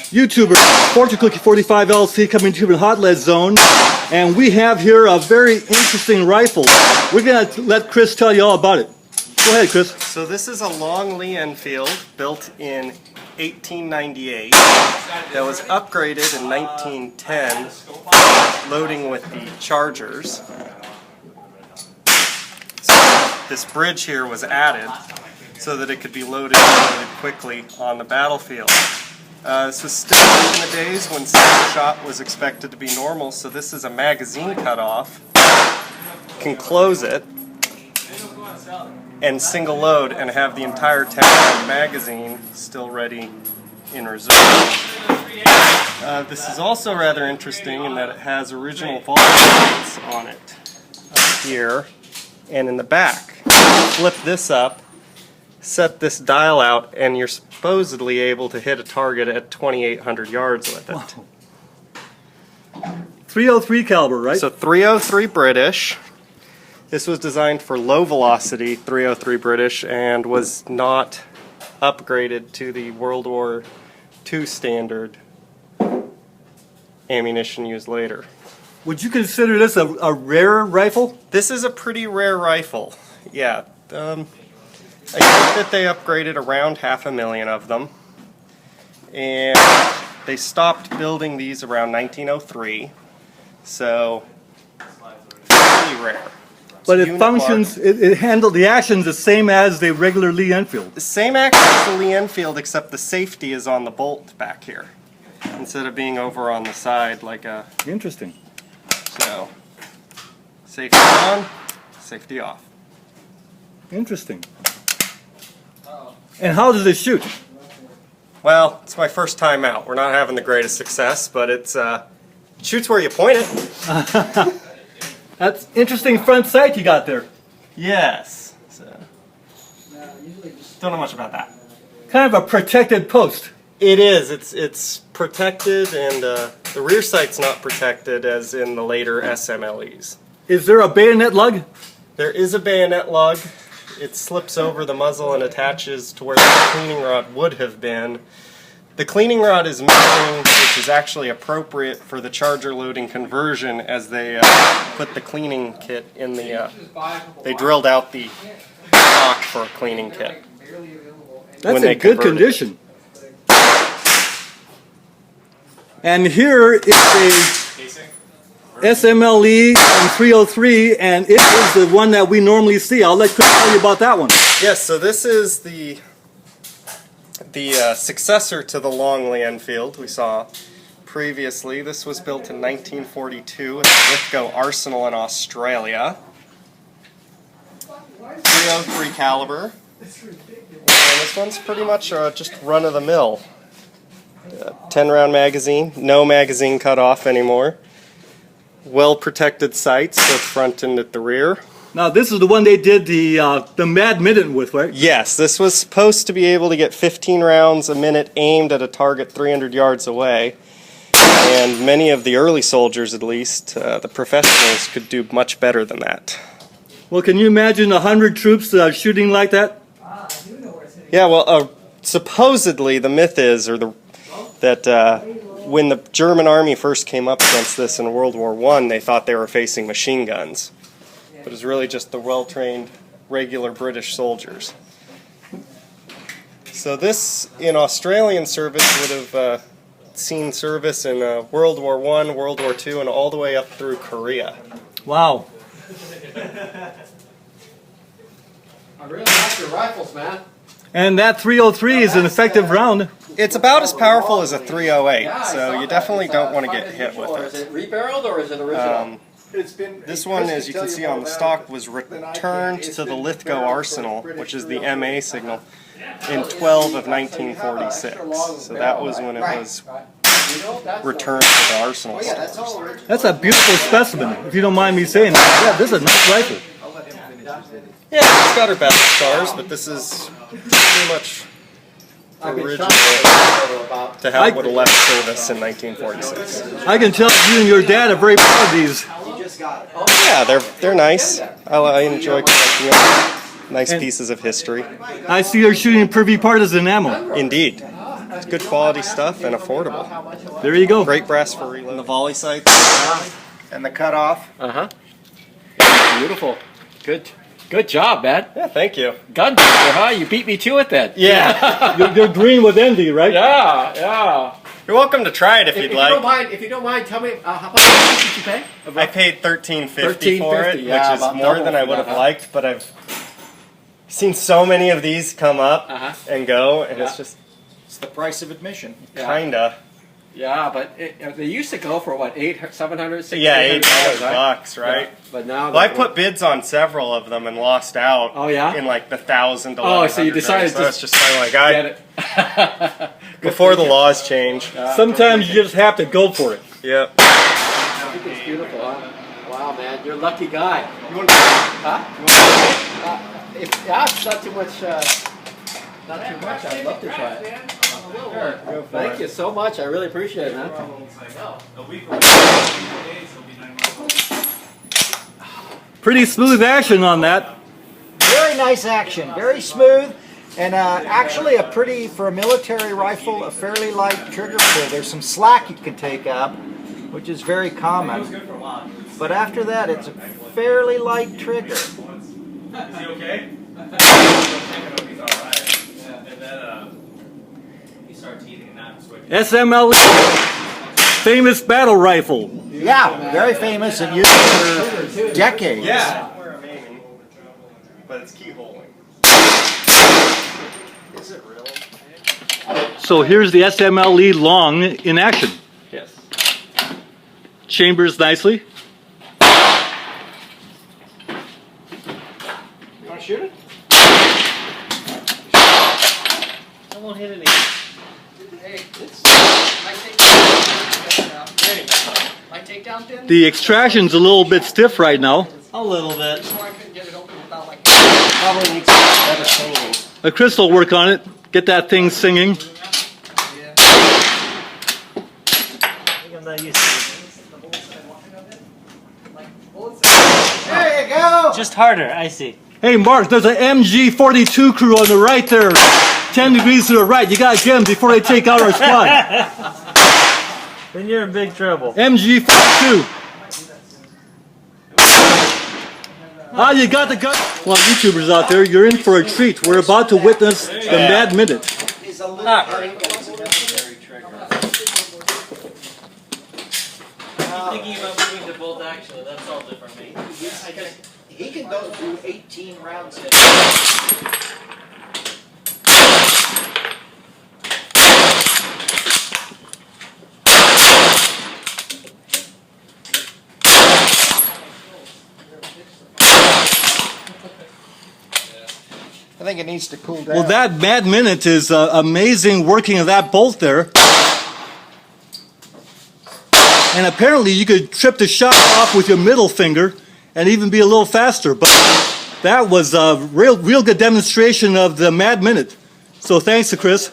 YouTuber, Fortune Cookie 45 LC coming to you from the Hot Lead Zone, and we have here a very interesting rifle. We're going to let Chris tell you all about it. Go ahead, Chris. So this is a Long Lee Enfield built in 1898 that was upgraded in 1910, loading with the Chargers. So this bridge here was added so that it could be loaded quickly on the battlefield. This was still in the days when single shot was expected to be normal, so this is a magazine cutoff. Can close it and single load and have the entire 10-round magazine still ready in reserve. This is also rather interesting in that it has original volume plates on it up here and in the back. Flip this up, set this dial out, and you're supposedly able to hit a target at 2,800 yards with it. Wow. 303 caliber, right? So 303 British. This was designed for low velocity 303 British and was not upgraded to the World War II standard ammunition used later. Would you consider this a rare rifle? This is a pretty rare rifle, yeah. I think that they upgraded around 500,000 of them, and they stopped building these around 1903, so pretty rare. But it functions, it handled the actions the same as the regular Lee Enfield. The same action as the Lee Enfield, except the safety is on the bolt back here instead of being over on the side like a... Interesting. So, safety on, safety off. Interesting. And how does it shoot? Well, it's my first time out. We're not having the greatest success, but it shoots where you point it. That's interesting front sight you got there. Yes. So, don't know much about that. Kind of a protected post. It is. It's protected, and the rear sight's not protected as in the later SMLEs. Is there a bayonet lug? There is a bayonet lug. It slips over the muzzle and attaches to where the cleaning rod would have been. The cleaning rod is missing, which is actually appropriate for the Charger loading conversion, as they put the cleaning kit in the... they drilled out the stock for a cleaning kit. That's in good condition. And here is a SMLE and 303, and it is the one that we normally see. I'll let Chris tell you about that one. Yes, so this is the successor to the Long Lee Enfield we saw previously. This was built in 1942 at the Lithgow Arsenal in Australia. 303 caliber. And this one's pretty much just run-of-the-mill. 10-round magazine, no magazine cut off anymore. Well-protected sights, both front and at the rear. Now this is the one they did the Mad Minute with, right? Yes, this was supposed to be able to get 15 rounds a minute aimed at a target 300 yards away. And many of the early soldiers, at least, the professionals, could do much better than that. Well, can you imagine 100 troops shooting like that? Yeah, well, supposedly the myth is, that when the German army first came up against this in World War I, they thought they were facing machine guns. But it was really just the well-trained, regular British soldiers. So this, in Australian service, would have seen service in World War I, World War II, and all the way up through Korea. Wow. I really like your rifles, man. And that 303 is an effective round. It's about as powerful as a 308, so you definitely don't want to get hit with it. Is it rebarreled or is it original? This one, as you can see on the stock, was returned to the Lithgow Arsenal, which is the MA signal, in 12 of 1946. So that was when it was returned to the Arsenal stores. That's a beautiful specimen, if you don't mind me saying that. Yeah, this is a nice rifle. Yeah, it's got her battle scars, but this is pretty much original to how it would have left service in 1946. I can tell you and your dad are very proud of these. Yeah, they're nice. I enjoy collecting them. Nice pieces of history. I see you're shooting Privy Partisan ammo. Indeed. It's good quality stuff and affordable. There you go. Great brass for reload. The volley sights and the cutoff. Beautiful. Good job, man. Yeah, thank you. Gun builder, huh? You beat me to it then. Yeah. You're green with envy, right? Yeah. You're welcome to try it if you'd like. If you don't mind, tell me how much did you pay? I paid $13.50 for it, $13.50, yeah, which is about more double than I for would that, have huh? liked, but I've seen so many of these come up and go, and it's just It's the price of admission. kinda. Yeah, but they used to go for what, $700, $600? Yeah, $800, right? Yeah, but now. Well, I put bids on several of them and lost out. Oh, yeah? In like the $1,000 to Oh, so you $1,100 decided so to it's just kind of like get it. before the laws change. Sometimes you just have to go for it. Yep. I think it's beautiful, huh? Wow, man, you're a lucky guy. You want to? Huh? It's not too much. Not too much. I'd love to try it. Sure. Go for Thank it. you so much. I really appreciate it, man. Pretty smooth action on that. Very nice action, very smooth, and actually a pretty, for a military rifle, a fairly light trigger pull. There's some slack you can take up, which is very common. But after that, it's a fairly light trigger. Is he okay? He's alright. And then he started teething and not switching. SMLE, famous battle rifle. Yeah, very famous and used for decades. Yeah. Where I'm aiming, but it's keyholing. Is it really? So here's the SMLE Long in action. Yes. Chambers nicely. You want to shoot it? I won't hit any. Hey, It's. my takedown pin. The extraction's a little bit stiff right now. A little bit. So I couldn't get it open without like. Probably needs better training. A Chris will work on it. Get that thing singing. Yeah. I think I'm not used to There you go! it. Just harder, I see. Hey Mark, there's an MG42 crew on the right there. 10 degrees to the right. You gotta get them before they take out our squad. Then you're in big trouble. MG42. Ah, you got the gun. Well, YouTubers out there, you're in for a treat. We're about to witness the Mad Minute. Thinking about moving to bolt action, that's all different me. He can go do 18 rounds in. I think it needs to cool down. Well, that Mad Minute is amazing working of that bolt there. And apparently you could trip the shot off with your middle finger and even be a little faster. But that was a real good demonstration of the Mad Minute. So thanks to Chris.